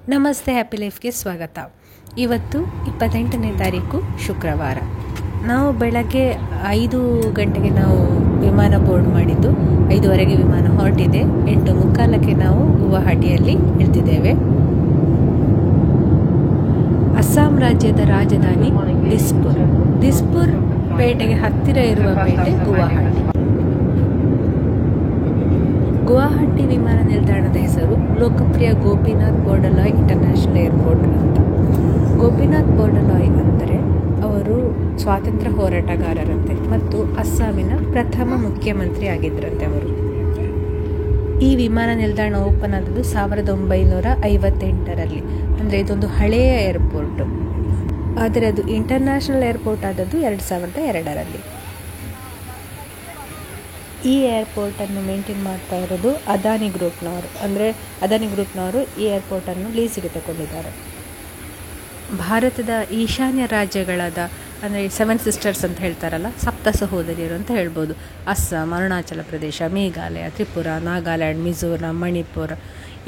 ನಮಸ್ತೆ ಹ್ಯಾಪಿ ಲೈಫ್ಗೆ ಸ್ವಾಗತ. ಇವತ್ತು 28ನೇ ತಾರೀಕು ಶುಕ್ರವಾರ. ನಾವು ಬೆಳಗ್ಗೆ 5 ಗಂಟೆಗೆ ನಾವು ವಿಮಾನ ಬೋರ್ಡ್ ಮಾಡಿದ್ದು. 5:15ಗೆ ವಿಮಾನ ಹೊರಟಿದೆ. 8:45ಕ್ಕೆ ನಾವು ಗುವಾಹಟಿಯಲ್ಲಿ ಇಳಿದಿದ್ದೇವೆ. ಅಸ್ಸಾಂ ರಾಜ್ಯದ ರಾಜಧಾನಿ ದಿಸ್ಪುರ್ ಪೇಟೆಗೆ ಹತ್ತಿರ ಇರುವ ಪೇಟೆ ಗುವಾಹಟಿ. ಗುವಾಹಟಿ ವಿಮಾನ ನಿಲ್ದಾಣದ ಹೆಸರು ಲೋಕಪ್ರಿಯ ಗೋಪಿನಾಥ್ ಬೋರ್ಡಲಾಯ್ ಇಂಟರ್ನ್ಯಾಷನಲ್ ಏರ್ಪೋರ್ಟ್ ಅಂತ. ಗೋಪಿನಾಥ್ ಬೋರ್ಡಲಾಯ್ ಅಂದರೆ ಅವರು ಸ್ವಾತಂತ್ರ್ಯ ಹೋರಾಟಗಾರರಂತೆ ಮತ್ತು ಅಸ್ಸಾಮಿನ ಪ್ರಥಮ ಮುಖ್ಯಮಂತ್ರಿ ಆಗಿದ್ದರಂತೆ ಅವರು. ಈ ವಿಮಾನ ನಿಲ್ದಾಣ ಓಪನ್ ಆದದ್ದು 1958ರಲ್ಲಿ. ಅಂದರೆ ಇದೊಂದು ಹಳೆಯ ಏರ್ಪೋರ್ಟ್. ಆದರೆ ಅದು ಇಂಟರ್ನ್ಯಾಷನಲ್ ಏರ್ಪೋರ್ಟ್ ಆದದ್ದು 2002ರಲ್ಲಿ. ಈ ಏರ್ಪೋರ್ಟನ್ನು ಮೇಂಟೈನ್ ಮಾಡ್ತಾ ಇರೋದು ಅದಾನಿ ಗ್ರೂಪ್ನವರು. ಅಂದರೆ ಅದಾನಿ ಗ್ರೂಪ್ನವರು ಈ ಏರ್ಪೋರ್ಟನ್ನು ಲೀಸಿಗೆ ತಗೊಂಡಿದ್ದಾರೆ. ಭಾರತದ ಈಶಾನ್ಯ ರಾಜ್ಯಗಳಾದ ಅಂದರೆ 7 ಸಿಸ್ಟರ್ಸ್ ಅಂತ ಹೇಳ್ತಾರಲ್ಲ, ಸಪ್ತ ಸಹೋದರಿಯರು ಅಂತ ಹೇಳ್ಬೋದು. ಅಸ್ಸಾಂ, ಅರುಣಾಚಲ ಪ್ರದೇಶ, ಮೇಘಾಲಯ, ತ್ರಿಪುರ, ನಾಗಾಲ್ಯಾಂಡ್, ಮಿಜೋರಾಂ, ಮಣಿಪುರ,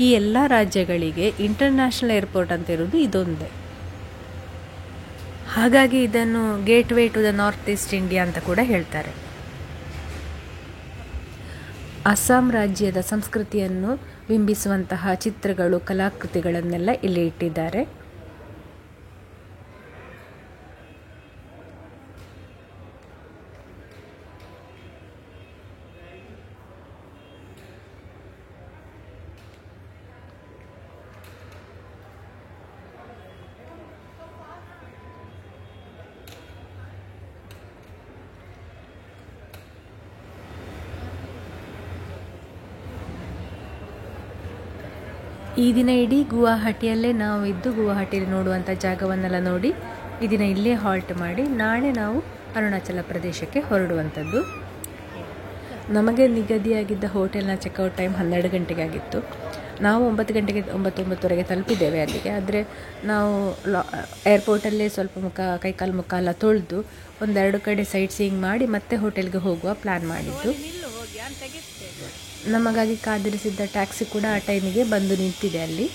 ಈ ಎಲ್ಲ ರಾಜ್ಯಗಳಿಗೆ ಇಂಟರ್ನ್ಯಾಷನಲ್ ಏರ್ಪೋರ್ಟ್ ಅಂತ ಇರೋದು ಇದೊಂದೇ. ಹಾಗಾಗಿ ಇದನ್ನು gateway to the north east India ಅಂತ ಕೂಡ ಹೇಳ್ತಾರೆ. ಅಸ್ಸಾಂ ರಾಜ್ಯದ ಸಂಸ್ಕೃತಿಯನ್ನು ಬಿಂಬಿಸುವಂತಹ ಚಿತ್ರಗಳು, ಕಲಾಕೃತಿಗಳನ್ನೆಲ್ಲ ಇಲ್ಲಿ ಇಟ್ಟಿದ್ದಾರೆ. ಈ ದಿನ ಇಡೀ ಗುವಾಹಟಿಯಲ್ಲೇ ನಾವು ಇದ್ದು ಗುವಾಹಟಿಯಲ್ಲಿ ನೋಡುವಂಥ ಜಾಗವನ್ನೆಲ್ಲ ನೋಡಿ ಈ ದಿನ ಇಲ್ಲೇ ಹಾಲ್ಟ್ ಮಾಡಿ ನಾಳೆ ನಾವು ಅರುಣಾಚಲ ಪ್ರದೇಶಕ್ಕೆ ಹೊರಡುವಂಥದ್ದು. ನಮಗೆ ನಿಗದಿಯಾಗಿದ್ದ ಹೋಟೆಲ್ನ ಚೆಕ್ಔಟ್ ಟೈಮ್ 12 ಗಂಟೆಗೆ ಆಗಿತ್ತು. ನಾವು 9:30ಗೆ ತಲುಪಿದ್ದೇವೆ ಅಲ್ಲಿಗೆ. ಆದರೆ ನಾವು ಏರ್ಪೋರ್ಟಲ್ಲೇ ಸ್ವಲ್ಪ ಕೈಕಾಲು ಮುಖ ಎಲ್ಲ ತೊಳೆದು 1-2 ಕಡೆ ಸೈಟ್ ಸೀಯಿಂಗ್ ಮಾಡಿ ಮತ್ತೆ ಹೋಟೆಲ್ಗೆ ಹೋಗುವ ಪ್ಲ್ಯಾನ್ ಮಾಡಿದ್ದು. ನಮಗಾಗಿ ಕಾದಿರಿಸಿದ್ದ ಟ್ಯಾಕ್ಸಿ ಕೂಡ ಆ ಟೈಮಿಗೆ ಬಂದು ನಿಂತಿದೆ ಅಲ್ಲಿ.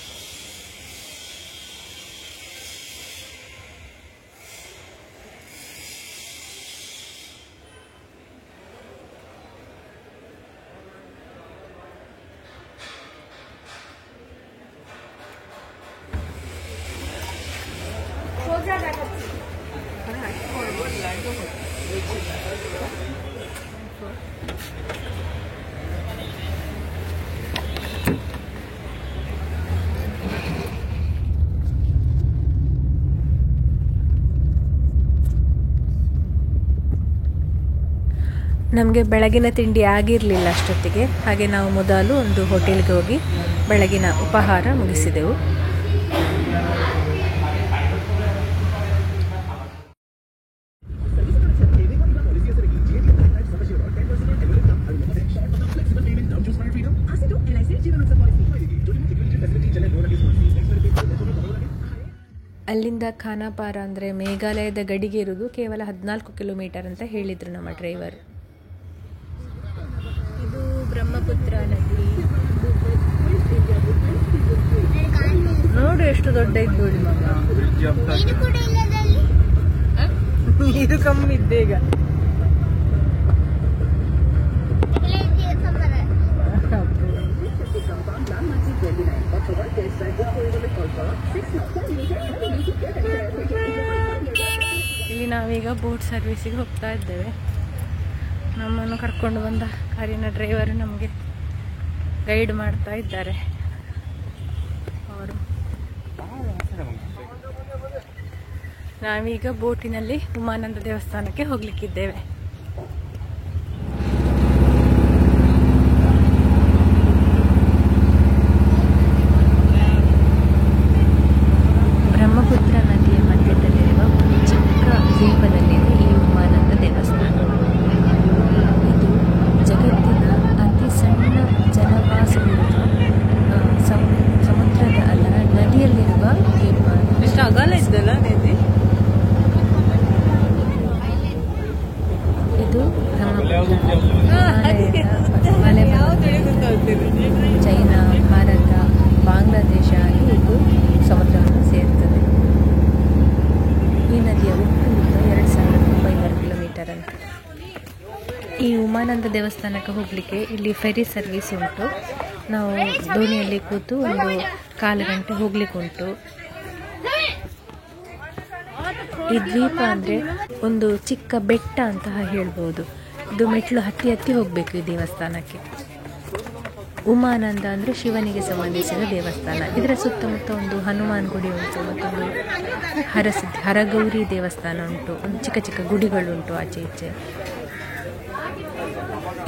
ನಮಗೆ ಬೆಳಗಿನ ತಿಂಡಿ ಆಗಿರಲಿಲ್ಲ ಅಷ್ಟೊತ್ತಿಗೆ. ಹಾಗೆ ನಾವು ಮೊದಲು ಒಂದು ಹೋಟೆಲ್ಗೆ ಹೋಗಿ ಬೆಳಗಿನ ಉಪಹಾರ ಮುಗಿಸಿದೆವು. ಅಲ್ಲಿಂದ ಖಾನಾಪಾರ ಅಂದರೆ ಮೇಘಾಲಯದ ಗಡಿಗೆ ಇರುವುದು ಕೇವಲ 14 ಕಿಲೋಮೀಟರ್ ಅಂತ ಹೇಳಿದರು ನಮ್ಮ ಡ್ರೈವರ್. ಇದು ಬ್ರಹ್ಮಪುತ್ರ ನದಿ. ನೋಡು ಎಷ್ಟು ದೊಡ್ಡ ಇದ್ದು ಮಗ. ನೀರು ಕಮ್ಮಿ ಇದ್ದೆ ಈಗ. ಇಲ್ಲಿ ನಾವೀಗ ಬೋಟ್ ಸರ್ವಿಸಿಗೆ ಹೋಗ್ತಾ ಇದ್ದೇವೆ. ನಮ್ಮನ್ನು ಕರ್ಕೊಂಡು ಬಂದ ಕಾರಿನ ಡ್ರೈವರು ನಮಗೆ ಗೈಡ್ ಮಾಡ್ತಾ ಇದ್ದಾರೆ. ಅವರು ನಾವೀಗ ಬೋಟಿನಲ್ಲಿ ಉಮಾನಂದ ದೇವಸ್ಥಾನಕ್ಕೆ ಹೋಗ್ಲಿಕ್ಕಿದ್ದೇವೆ. ಬ್ರಹ್ಮಪುತ್ರ ನದಿಯ ಮಧ್ಯದಲ್ಲಿರುವ ಒಂದು ಚಿಕ್ಕ ದ್ವೀಪದಲ್ಲಿದೆ ಈ ಉಮಾನಂದ ದೇವಸ್ಥಾನ. ಇದು ಜಗತ್ತಿನ ಅತಿ ಸಣ್ಣ ಜನವಾಸವಿರುವ ಸಮುದ್ರದ ನದಿಯಲ್ಲಿರುವ ದ್ವೀಪ. ಎಷ್ಟು ಅಗಲ ಇದ್ದಲ್ಲ ನದಿ. ಉಮಾನಂದ ದೇವಸ್ಥಾನಕ್ಕೆ ಹೋಗಲಿಕ್ಕೆ ಇಲ್ಲಿ ಫೆರಿ ಸರ್ವಿಸ್ ಉಂಟು. ನಾವು ದೋಣಿಯಲ್ಲಿ ಕೂತು ಒಂದು 1/4 ಗಂಟೆ ಹೋಗ್ಲಿಕ್ಕೆ ಉಂಟು. ಈ ದ್ವೀಪ ಅಂದರೆ ಒಂದು ಚಿಕ್ಕ ಬೆಟ್ಟ ಅಂತ ಹೇಳ್ಬೋದು. ಇದು ಮೆಟ್ಲು ಹತ್ತಿ ಹತ್ತಿ ಹೋಗಬೇಕು ಈ ದೇವಸ್ಥಾನಕ್ಕೆ. ಉಮಾನಂದ ಅಂದರೆ ಶಿವನಿಗೆ ಸಂಬಂಧಿಸಿದ ದೇವಸ್ಥಾನ. ಇದರ ಸುತ್ತಮುತ್ತ ಒಂದು ಹನುಮಾನ್ ಗುಡಿ ಉಂಟು, ಮತ್ತೊಂದು ಹರಗೌರಿ ದೇವಸ್ಥಾನ ಉಂಟು, ಒಂದು ಚಿಕ್ಕ ಚಿಕ್ಕ ಗುಡಿಗಳುಂಟು ಆಚೆ ಈಚೆ.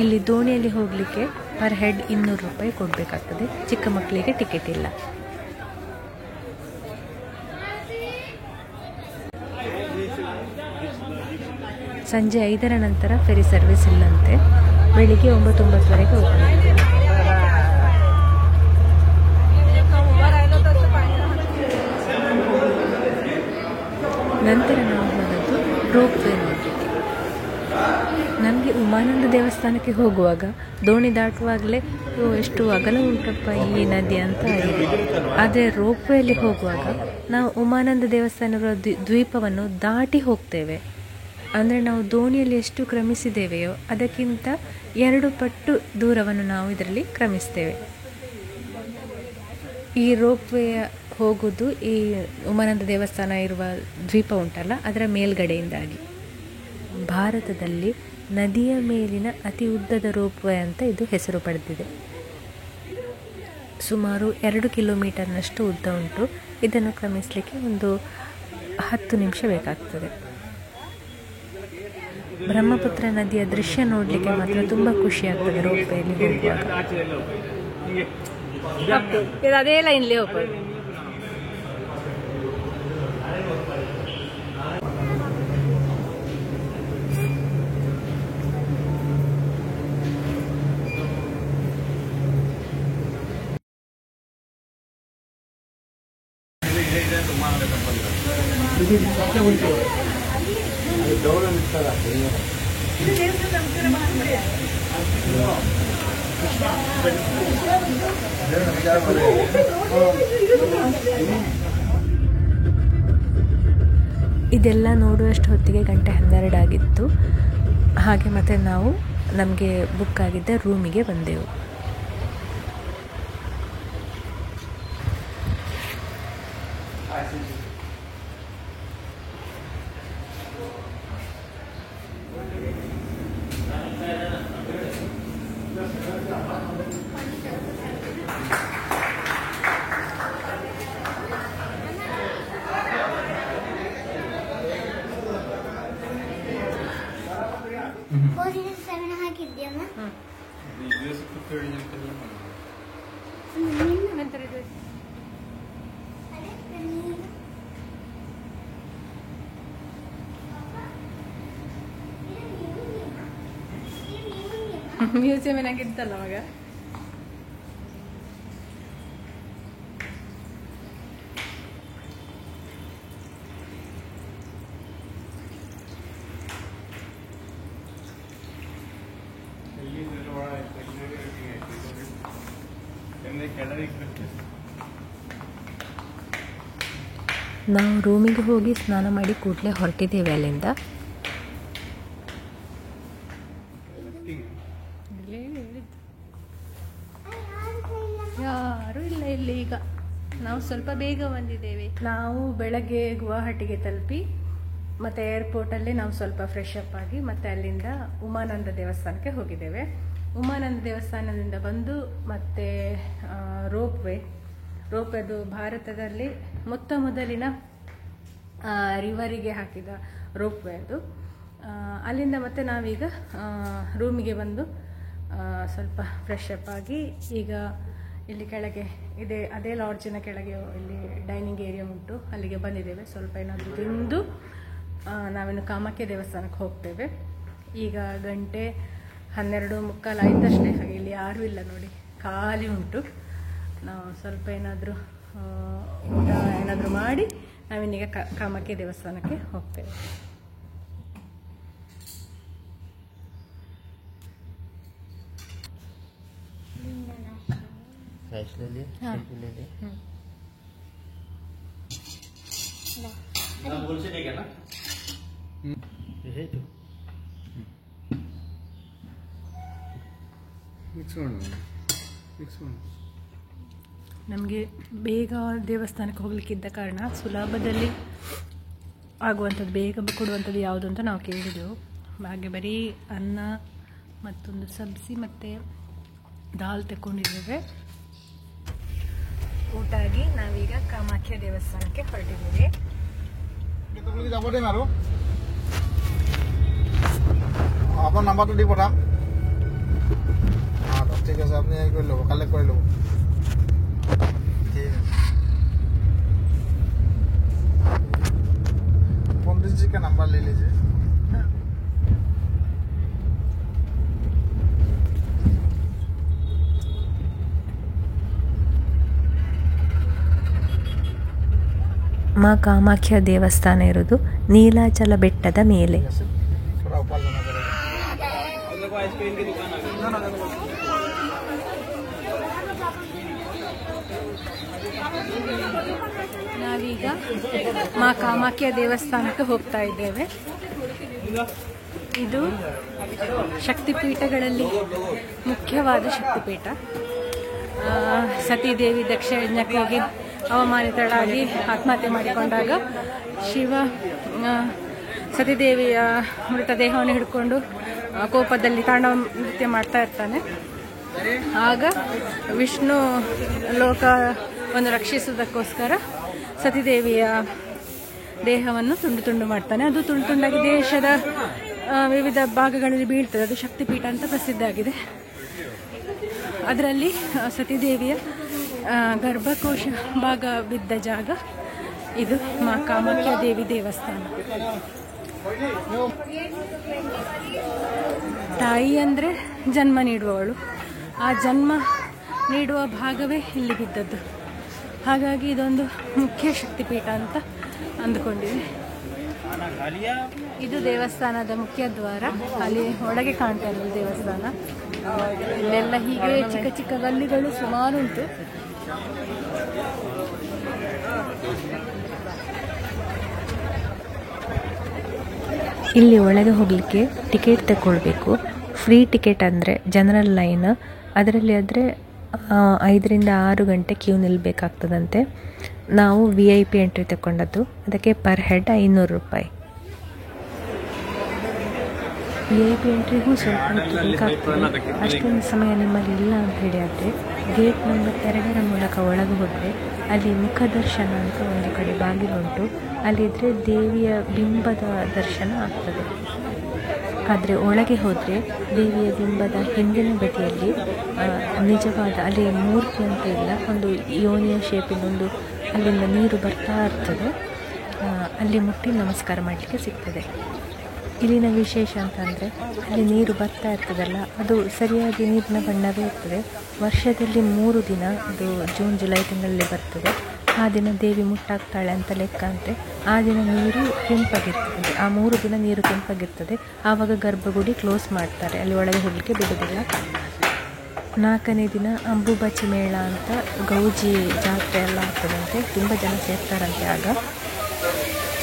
ಇಲ್ಲಿ ದೋಣಿಯಲ್ಲಿ ಹೋಗಲಿಕ್ಕೆ ಪರ್ ಹೆಡ್ 200 ರೂಪಾಯಿ ಕೊಡಬೇಕಾಗ್ತದೆ. ಚಿಕ್ಕ ಮಕ್ಕಳಿಗೆ ಟಿಕೆಟ್ ಇಲ್ಲ. ಸಂಜೆ 5ರ ನಂತರ ಫೆರಿ ಸರ್ವಿಸ್ ಇಲ್ಲಂತೆ. ಬೆಳಿಗ್ಗೆ 9-9ವರೆಗೆ ಓಪನ್ ಆಗ್ತದೆ. ನಂತರ ನಾವು ಹೋದದ್ದು ರೋಪ್ ವೇ ನೋಡಲಿಕ್ಕೆ. ನಮಗೆ ಉಮಾನಂದ ದೇವಸ್ಥಾನಕ್ಕೆ ಹೋಗುವಾಗ ದೋಣಿ ದಾಟುವಾಗಲೇ ಎಷ್ಟು ಅಗಲ ಉಂಟಪ್ಪ ಈ ನದಿ ಅಂತ ಆಗಿದೆ. ಆದರೆ ರೋಪ್ ವೇಯಲ್ಲಿ ಹೋಗುವಾಗ ನಾವು ಉಮಾನಂದ ದೇವಸ್ಥಾನಗಳ ದ್ವೀಪವನ್ನು ದಾಟಿ ಹೋಗ್ತೇವೆ. ಅಂದರೆ ನಾವು ದೋಣಿಯಲ್ಲಿ ಎಷ್ಟು ಕ್ರಮಿಸಿದ್ದೇವೆಯೋ ಅದಕ್ಕಿಂತ 2 ಪಟ್ಟು ದೂರವನ್ನು ನಾವು ಇದರಲ್ಲಿ ಕ್ರಮಿಸ್ತೇವೆ. ಈ ರೋಪ್ ವೇ ಹೋಗೋದು ಈ ಉಮಾನಂದ ದೇವಸ್ಥಾನ ಇರುವ ದ್ವೀಪ ಉಂಟಲ್ಲ ಅದರ ಮೇಲ್ಗಡೆಯಿಂದಾಗಿ. ಭಾರತದಲ್ಲಿ ನದಿಯ ಮೇಲಿನ ಅತಿ ಉದ್ದದ ರೋಪ್ ವೇ ಅಂತ ಇದು ಹೆಸರು ಪಡೆದಿದೆ. ಸುಮಾರು 2 ಕಿಲೋಮೀಟರ್ನಷ್ಟು ಉದ್ದ ಉಂಟು. ಇದನ್ನು ಕ್ರಮಿಸಲಿಕ್ಕೆ ಒಂದು 10 ನಿಮಿಷ ಬೇಕಾಗ್ತದೆ. ಬ್ರಹ್ಮಪುತ್ರ ನದಿಯ ದೃಶ್ಯ ನೋಡಲಿಕ್ಕೆ ಮಾತ್ರ ತುಂಬ ಖುಷಿಯಾಗ್ತದೆ ರೋಪ್ ವೇಯಲ್ಲಿ ಹೋಗುವಾಗ. ಅದೇ ಲೈನ್ಲಿ ಹೋಗ್ಬೋದು. ಇದೆಲ್ಲ ನೋಡುವಷ್ಟು ಹೊತ್ತಿಗೆ 1:12 ಆಗಿತ್ತು. ಹಾಗೆ ಮತ್ತೆ ನಾವು ನಮಗೆ ಬುಕ್ ಆಗಿದ್ದ ರೂಮಿಗೆ ಬಂದೆವು. ಮ್ಯೂಸಿಯಂ ಏನಾಗಿತ್ತಲ್ಲ ಮಗ. ನಾವು ರೂಮಿಗೆ ಹೋಗಿ ಸ್ನಾನ ಮಾಡಿ ಕೂಡಲೇ ಹೊರಟಿದ್ದೇವೆ ಅಲ್ಲಿಂದ. ಯಾರೂ ಇಲ್ಲ ಇಲ್ಲಿ. ಈಗ ನಾವು ಸ್ವಲ್ಪ ಬೇಗ ಬಂದಿದ್ದೇವೆ. ನಾವು ಬೆಳಗ್ಗೆ ಗುವಾಹಟಿಗೆ ತಲುಪಿ ಮತ್ತು ಏರ್ಪೋರ್ಟಲ್ಲಿ ನಾವು ಸ್ವಲ್ಪ ಫ್ರೆಶ್ ಅಪ್ ಆಗಿ ಮತ್ತೆ ಅಲ್ಲಿಂದ ಉಮಾನಂದ ದೇವಸ್ಥಾನಕ್ಕೆ ಹೋಗಿದ್ದೇವೆ. ಉಮಾನಂದ ದೇವಸ್ಥಾನದಿಂದ ಬಂದು ಮತ್ತೆ ರೋಪ್ ವೇ ಅದು ಭಾರತದಲ್ಲಿ ಮೊದಲಿನ ರಿವರಿಗೆ ಹಾಕಿದ ರೋಪ್ ವೇ ಅದು. ಅಲ್ಲಿಂದ ಮತ್ತೆ ನಾವೀಗ ರೂಮಿಗೆ ಬಂದು ಸ್ವಲ್ಪ ಫ್ರೆಶ್ ಅಪ್ ಆಗಿ ಈಗ ಇಲ್ಲಿ ಕೆಳಗೆ ಅದೇ ಲಾಡ್ಜಿನ ಕೆಳಗೆ ಇಲ್ಲಿ ಡೈನಿಂಗ್ ಏರಿಯಾ ಉಂಟು, ಅಲ್ಲಿಗೆ ಬಂದಿದ್ದೇವೆ. ಸ್ವಲ್ಪ ಏನಾದರೂ ತಿಂದು ನಾವಿನ್ನು ಕಾಮಾಖ್ಯ ದೇವಸ್ಥಾನಕ್ಕೆ ಹೋಗ್ತೇವೆ. ಈಗ 12:15 ಆಯ್ತಷ್ಟೇ. ಹಾಗೆ ಇಲ್ಲಿ ಯಾರೂ ಇಲ್ಲ ನೋಡಿ, ಖಾಲಿ ಉಂಟು. ನಾವು ಸ್ವಲ್ಪ ಏನಾದರೂ ಊಟ ಏನಾದರೂ ಮಾಡಿ ನಾವಿನ್ನೀಗ ಕಾಮಾಖ್ಯ ದೇವಸ್ಥಾನಕ್ಕೆ ಹೋಗ್ತೇವೆ. ನಮಗೆ ಬೇಗ ದೇವಸ್ಥಾನಕ್ಕೆ ಹೋಗ್ಲಿಕ್ಕಿದ್ದ ಕಾರಣ ಸುಲಭದಲ್ಲಿ ಆಗುವಂಥದ್ದು ಬೇಗ ಕೊಡುವಂಥದ್ದು ಯಾವುದು ಅಂತ ನಾವು ಕೇಳಿದೆವು. ಹಾಗೆ ಬರೀ ಅನ್ನ ಮತ್ತೊಂದು ಸಬ್ಜಿ ಮತ್ತು ದಾಲ್ ತಗೊಂಡಿದ್ದೇವೆ. ಊಟ ಆಗಿ ನಾವೀಗ ಕಾಮಾಖ್ಯ ದೇವಸ್ಥಾನಕ್ಕೆ ಹೊರಟಿದ್ದೇವೆ. আপনার নাম্বারটা দিয়ে পঠাম। আচ্ছা ঠিক আছে, আপনি এই করে নেবো, কালেক্ট করে নেবো। ঠিক আছে, 15 जी का नंबर ले लीजिए। ಮಾ ಕಾಮಾಖ್ಯ ದೇವಸ್ಥಾನ ಇರೋದು ನೀಲಾಚಲ ಬೆಟ್ಟದ ಮೇಲೆ. ನಾವೀಗ ಮಾ ಕಾಮಾಖ್ಯ ದೇವಸ್ಥಾನಕ್ಕೆ ಹೋಗ್ತಾ ಇದ್ದೇವೆ. ಇದು ಶಕ್ತಿಪೀಠಗಳಲ್ಲಿ ಮುಖ್ಯವಾದ ಶಕ್ತಿಪೀಠ. ಸತೀದೇವಿ ದಕ್ಷ ಯಜ್ಞಕ್ಕೆ ಹೋಗಿ ಅವಮಾನಿತಳಾಗಿ ಆತ್ಮಹತ್ಯೆ ಮಾಡಿಕೊಂಡಾಗ ಶಿವ ಸತೀದೇವಿಯ ಮೃತದೇಹವನ್ನು ಹಿಡ್ಕೊಂಡು ಕೋಪದಲ್ಲಿ ತಾಂಡವ ನೃತ್ಯ ಮಾಡ್ತಾ ಇರ್ತಾನೆ. ಆಗ ವಿಷ್ಣು ಲೋಕವನ್ನು ರಕ್ಷಿಸುವುದಕ್ಕೋಸ್ಕರ ಸತೀದೇವಿಯ ದೇಹವನ್ನು ತುಂಡು ತುಂಡು ಮಾಡ್ತಾನೆ. ಅದು ತುಂಡು ತುಂಡಾಗಿ ದೇಶದ ವಿವಿಧ ಭಾಗಗಳಲ್ಲಿ ಬೀಳ್ತದೆ. ಅದು ಶಕ್ತಿಪೀಠ ಅಂತ ಪ್ರಸಿದ್ಧ ಆಗಿದೆ. ಅದರಲ್ಲಿ ಸತೀದೇವಿಯ ಗರ್ಭಕೋಶ ಭಾಗ ಬಿದ್ದ ಜಾಗ ಇದು ಮಾ ಕಾಮಾಖ್ಯ ದೇವಿ ದೇವಸ್ಥಾನ. ತಾಯಿ ಅಂದರೆ ಜನ್ಮ ನೀಡುವವಳು. ಆ ಜನ್ಮ ನೀಡುವ ಭಾಗವೇ ಇಲ್ಲಿ ಬಿದ್ದದ್ದು. ಹಾಗಾಗಿ ಇದೊಂದು ಮುಖ್ಯ ಶಕ್ತಿಪೀಠ ಅಂತ ಅಂದುಕೊಂಡಿದೆ. ಇದು ದೇವಸ್ಥಾನದ ಮುಖ್ಯ ದ್ವಾರ. ಅಲ್ಲಿ ಒಳಗೆ ಕಾಣ್ತಾ ಇರೋದು ದೇವಸ್ಥಾನ. ಇಲ್ಲೆಲ್ಲ ಹೀಗೆ ಚಿಕ್ಕ ಚಿಕ್ಕ ಗಲ್ಲಿಗಳು ಸುಮಾರು ಉಂಟು. ಇಲ್ಲಿ ಒಳಗೆ ಹೋಗಲಿಕ್ಕೆ ಟಿಕೆಟ್ ತಗೊಳ್ಬೇಕು. ಫ್ರೀ ಟಿಕೆಟ್ ಅಂದರೆ ಜನರಲ್ ಲೈನ್. ಅದರಲ್ಲಿ ಆದರೆ 5 ರಿಂದ 6 ಗಂಟೆ ಕ್ಯೂ ನಿಲ್ಲಬೇಕಾಗ್ತದಂತೆ. ನಾವು VIP ಎಂಟ್ರಿ ತಗೊಂಡದ್ದು. ಅದಕ್ಕೆ ಪರ್ ಹೆಡ್ 500 ರೂಪಾಯಿ. VIP ಎಂಟ್ರಿಗೂ ಸ್ವಲ್ಪ ಹೊತ್ತು ಬೇಕಾಗ್ತದೆ. ಅಷ್ಟೊಂದು ಸಮಯ ನಿಮ್ಮಲ್ಲಿ ಇಲ್ಲ ಅಂತ ಹೇಳಿ ಆದರೆ ಗೇಟ್ ನಂಬರ್ 2 ಮೂಲಕ ಒಳಗೆ ಹೋದರೆ ಅಲ್ಲಿ ಮುಖದರ್ಶನ ಅಂತ ಒಂದು ಕಡೆ ಬಾಗಿಲುಂಟು. ಅಲ್ಲಿದ್ದರೆ ದೇವಿಯ ಬಿಂಬದ ದರ್ಶನ ಆಗ್ತದೆ. ಆದರೆ ಒಳಗೆ ಹೋದರೆ ದೇವಿಯ ಬಿಂಬದ ಹಿಂದಿನ ಬದಿಯಲ್ಲಿ ನಿಜವಾದ ಅಲ್ಲಿ ಮೂರ್ತಿ ಅಂತ ಇಲ್ಲ, ಒಂದು ಯೋನಿಯ ಶೇಪಿನೊಂದು ಅಲ್ಲಿಂದ ನೀರು ಬರ್ತಾ ಇರ್ತದೆ. ಅಲ್ಲಿ ಮುಟ್ಟಿ ನಮಸ್ಕಾರ ಮಾಡಲಿಕ್ಕೆ ಸಿಗ್ತದೆ. ಇಲ್ಲಿನ ವಿಶೇಷ ಅಂತಂದರೆ ಅಲ್ಲಿ ನೀರು ಬರ್ತಾ ಇರ್ತದಲ್ಲ, ಅದು ಸರಿಯಾಗಿ ನೀರಿನ ಬಣ್ಣವೇ ಇರ್ತದೆ. ವರ್ಷದಲ್ಲಿ 3 ದಿನ, ಅದು ಜೂನ್ ಜುಲೈ ತಿಂಗಳಲ್ಲಿ ಬರ್ತದೆ. ಆ ದಿನ ದೇವಿ ಮುಟ್ಟಾಗ್ತಾಳೆ ಅಂತ ಲೆಕ್ಕ ಅಂತೆ. ಆ ದಿನ ನೀರು ಕೆಂಪಾಗಿರ್ತದೆ. ಆ 3 ದಿನ ನೀರು ಕೆಂಪಾಗಿರ್ತದೆ. ಆವಾಗ ಗರ್ಭಗುಡಿ ಕ್ಲೋಸ್ ಮಾಡ್ತಾರೆ, ಅಲ್ಲಿ ಒಳಗೆ ಹೋಗಲಿಕ್ಕೆ ಬಿಡೋದಿಲ್ಲ. 4ನೇ ದಿನ ಅಂಬುಬಚಿ ಮೇಳ ಅಂತ ಗೌಜಿ ಜಾತ್ರೆ ಎಲ್ಲ ಆಗ್ತದಂತೆ. ತುಂಬ ಜನ ಸೇರ್ತಾರಂತೆ. ಆಗ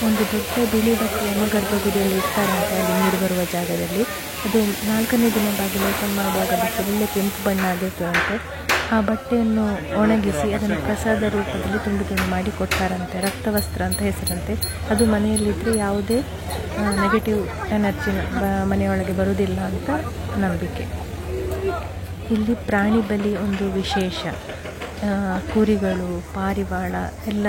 ಒಂದು ದೊಡ್ಡ ಬಿಳಿ ಬಟ್ಟೆಯನ್ನು ಗರ್ಭಗುಡಿಯಲ್ಲಿ ಇರ್ತಾರಂತೆ, ಅಲ್ಲಿ ನೀರು ಬರುವ ಜಾಗದಲ್ಲಿ. ಅದು 4ನೇ ದಿನ ಬಾಗಿಲು ಓಪನ್ ಮಾಡುವಾಗ ಅದು ಫುಲ್ಲು ಕೆಂಪು ಬಣ್ಣ ಆಗಿರ್ತದಂತೆ. ಆ ಬಟ್ಟೆಯನ್ನು ಒಣಗಿಸಿ ಅದನ್ನು ಪ್ರಸಾದ ರೂಪದಲ್ಲಿ ತುಂಡು ತುಂಡು ಮಾಡಿ ಕೊಡ್ತಾರಂತೆ. ರಕ್ತವಸ್ತ್ರ ಅಂತ ಹೆಸರಂತೆ. ಅದು ಮನೆಯಲ್ಲಿದ್ದರೆ ಯಾವುದೇ ನೆಗೆಟಿವ್ ಎನರ್ಜಿ ಮನೆಯೊಳಗೆ ಬರುವುದಿಲ್ಲ ಅಂತ ನಂಬಿಕೆ. ಇಲ್ಲಿ ಪ್ರಾಣಿ ಬಲಿ ಒಂದು ವಿಶೇಷ. ಕುರಿಗಳು, ಪಾರಿವಾಳ ಎಲ್ಲ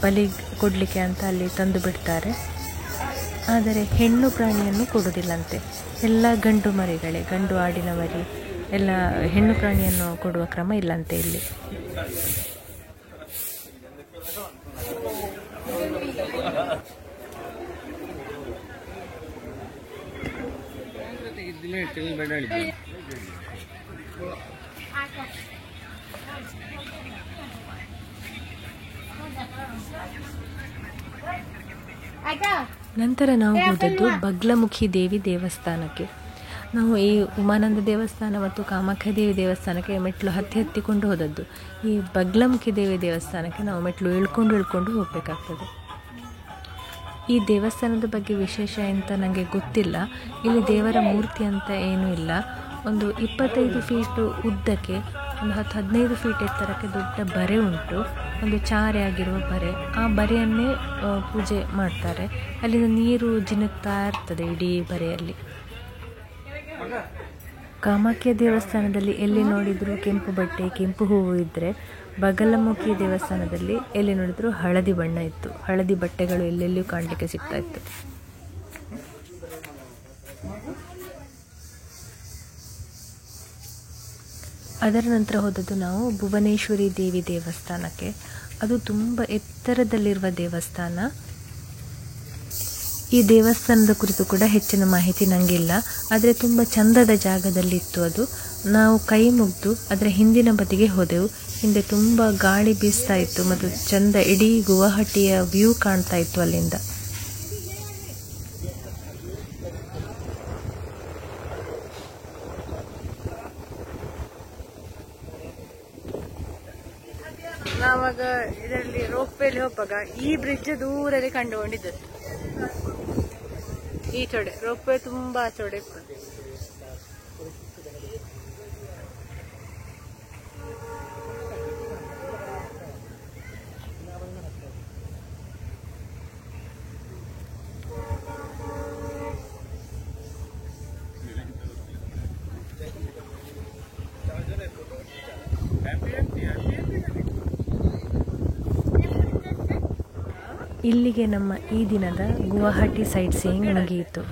ಬಲಿ ಕೊಡಲಿಕ್ಕೆ ಅಂತ ಅಲ್ಲಿ ತಂದು ಬಿಡ್ತಾರೆ. ಆದರೆ ಹೆಣ್ಣು ಪ್ರಾಣಿಯನ್ನು ಕೊಡುವುದಿಲ್ಲಂತೆ. ಎಲ್ಲ ಗಂಡು ಮರಿಗಳೇ, ಗಂಡು ಆಡಿನ ಮರಿ ಎಲ್ಲ. ಹೆಣ್ಣು ಪ್ರಾಣಿಯನ್ನು ಕೊಡುವ ಕ್ರಮ ಇಲ್ಲಂತೆ ಇಲ್ಲಿ. ನಂತರ ನಾವು ಹೋದದ್ದು ಬಗ್ಲಮುಖಿ ದೇವಿ ದೇವಸ್ಥಾನಕ್ಕೆ. ನಾವು ಈ ಉಮಾನಂದ ದೇವಸ್ಥಾನ ಮತ್ತು ಕಾಮಾಖ್ಯ ದೇವಿ ದೇವಸ್ಥಾನಕ್ಕೆ ಮೆಟ್ಲು ಹತ್ತಿಕೊಂಡು ಹೋದದ್ದು. ಈ ಬಗ್ಲಮುಖಿ ದೇವಿ ದೇವಸ್ಥಾನಕ್ಕೆ ನಾವು ಮೆಟ್ಲು ಇಳ್ಕೊಂಡು ಹೋಗಬೇಕಾಗ್ತದೆ. ಈ ದೇವಸ್ಥಾನದ ಬಗ್ಗೆ ವಿಶೇಷ ಅಂತ ನನಗೆ ಗೊತ್ತಿಲ್ಲ. ಇಲ್ಲಿ ದೇವರ ಮೂರ್ತಿ ಅಂತ ಏನೂ ಇಲ್ಲ. ಒಂದು 25 ಫೀಟ್ ಉದ್ದಕ್ಕೆ ಒಂದು 10-15 ಫೀಟ್ ಎತ್ತರಕ್ಕೆ ದೊಡ್ಡ ಬರೆ ಉಂಟು, ಒಂದು ಚಾರೆ ಆಗಿರುವ ಬರೆ. ಆ ಬರೆಯನ್ನೇ ಪೂಜೆ ಮಾಡ್ತಾರೆ. ಅಲ್ಲಿಂದ ನೀರು ಜಿನುಗ್ತಾ ಇರ್ತದೆ ಇಡೀ ಬರೆಯಲ್ಲಿ. ಕಾಮಾಖ್ಯ ದೇವಸ್ಥಾನದಲ್ಲಿ ಎಲ್ಲಿ ನೋಡಿದರೂ ಕೆಂಪು ಬಟ್ಟೆ, ಕೆಂಪು ಹೂವು ಇದ್ದರೆ, ಬಗಲಮುಖಿ ದೇವಸ್ಥಾನದಲ್ಲಿ ಎಲ್ಲಿ ನೋಡಿದರೂ ಹಳದಿ ಬಣ್ಣ ಇತ್ತು. ಹಳದಿ ಬಟ್ಟೆಗಳು ಎಲ್ಲೆಲ್ಲಿಯೂ ಕಾಣಲಿಕ್ಕೆ ಸಿಗ್ತಾ ಇತ್ತು. ಅದರ ನಂತರ ಹೋದದ್ದು ನಾವು ಭುವನೇಶ್ವರಿ ದೇವಿ ದೇವಸ್ಥಾನಕ್ಕೆ. ಅದು ತುಂಬ ಎತ್ತರದಲ್ಲಿರುವ ದೇವಸ್ಥಾನ. ಈ ದೇವಸ್ಥಾನದ ಕುರಿತು ಕೂಡ ಹೆಚ್ಚಿನ ಮಾಹಿತಿ ನನಗಿಲ್ಲ, ಆದರೆ ತುಂಬ ಚಂದದ ಜಾಗದಲ್ಲಿತ್ತು ಅದು. ನಾವು ಕೈ ಮುಗಿದು ಅದರ ಹಿಂದಿನ ಬದಿಗೆ ಹೋದೆವು. ಹಿಂದೆ ತುಂಬ ಗಾಳಿ ಬೀಸ್ತಾ ಇತ್ತು ಮತ್ತು ಚಂದ ಇಡೀ ಗುವಾಹಟಿಯ ವ್ಯೂ ಕಾಣ್ತಾ ಇತ್ತು ಅಲ್ಲಿಂದ. ನಾವಾಗ ಇದರಲ್ಲಿ ರೋಪ್ವೇಲಿ ಹೋಗುವಾಗ ಈ ಬ್ರಿಡ್ಜ್ ದೂರಲ್ಲಿ ಕಂಡುಕೊಂಡಿದ್ದು. ಈ ಚೋಡೆ ರೋಪ್ವೇ ತುಂಬಾ ಚೋಡೆ ಇತ್ತು. ಇಲ್ಲಿಗೆ ನಮ್ಮ ಈ ದಿನದ ಗುವಾಹಟಿ ಸೈಟ್ ಸೀಯಿಂಗ್ ಮುಗಿಯಿತು.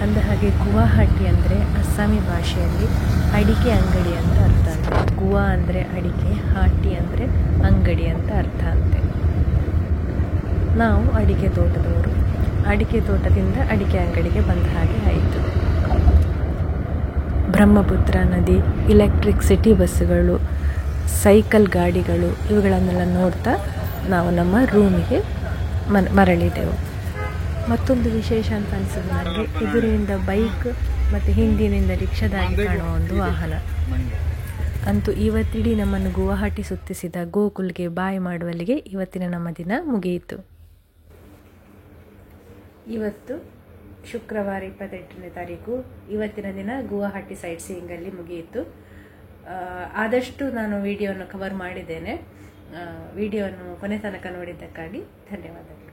ಅಂದ ಹಾಗೆ ಗುವಾಹಟಿ ಅಂದರೆ ಅಸ್ಸಾಮಿ ಭಾಷೆಯಲ್ಲಿ ಅಡಿಕೆ ಅಂಗಡಿ ಅಂತ ಅರ್ಥ ಅಂತೆ. ಗುವಾ ಅಂದರೆ ಅಡಿಕೆ, ಹಾಟಿ ಅಂದರೆ ಅಂಗಡಿ ಅಂತ ಅರ್ಥ ಅಂತೆ. ನಾವು ಅಡಿಕೆ ತೋಟದವರು. ಅಡಿಕೆ ತೋಟದಿಂದ ಅಡಿಕೆ ಅಂಗಡಿಗೆ ಬಂದ ಹಾಗೆ ಆಯಿತು. ಬ್ರಹ್ಮಪುತ್ರ ನದಿ, ಎಲೆಕ್ಟ್ರಿಸಿಟಿ ಬಸ್ಸುಗಳು, ಸೈಕಲ್ ಗಾಡಿಗಳು ಇವುಗಳನ್ನೆಲ್ಲ ನೋಡ್ತಾ ನಾವು ನಮ್ಮ ರೂಮಿಗೆ ಮರಳಿದೆವು. ಮತ್ತೊಂದು ವಿಶೇಷ ಅಂತ ಅನಿಸಿದ್ದು ನನಗೆ, ಎದುರಿನಿಂದ ಬೈಕ್ ಮತ್ತು ಹಿಂದಿನಿಂದ ರಿಕ್ಷಾದಾಗಿ ಕಾಣುವ ಒಂದು ವಾಹನ. ಅಂತೂ ಇವತ್ತಿಡೀ ನಮ್ಮನ್ನು ಗುವಾಹಟಿ ಸುತ್ತಿಸಿದ ಗೋಕುಲ್ಗೆ ಬಾಯ್ ಮಾಡುವಲ್ಲಿಗೆ ಇವತ್ತಿನ ನಮ್ಮ ದಿನ ಮುಗಿಯಿತು. ಇವತ್ತು ಶುಕ್ರವಾರ 28ನೇ ತಾರೀಕು. ಇವತ್ತಿನ ದಿನ ಗುವಾಹಟಿ ಸೈಟ್ ಸೀಯಿಂಗಲ್ಲಿ ಮುಗಿಯಿತು. ಆದಷ್ಟು ನಾನು ವಿಡಿಯೋವನ್ನು ಕವರ್ ಮಾಡಿದ್ದೇನೆ. ವಿಡಿಯೋವನ್ನು ಕೊನೆ ತನಕ ನೋಡಿದ್ದಕ್ಕಾಗಿ ಧನ್ಯವಾದಗಳು.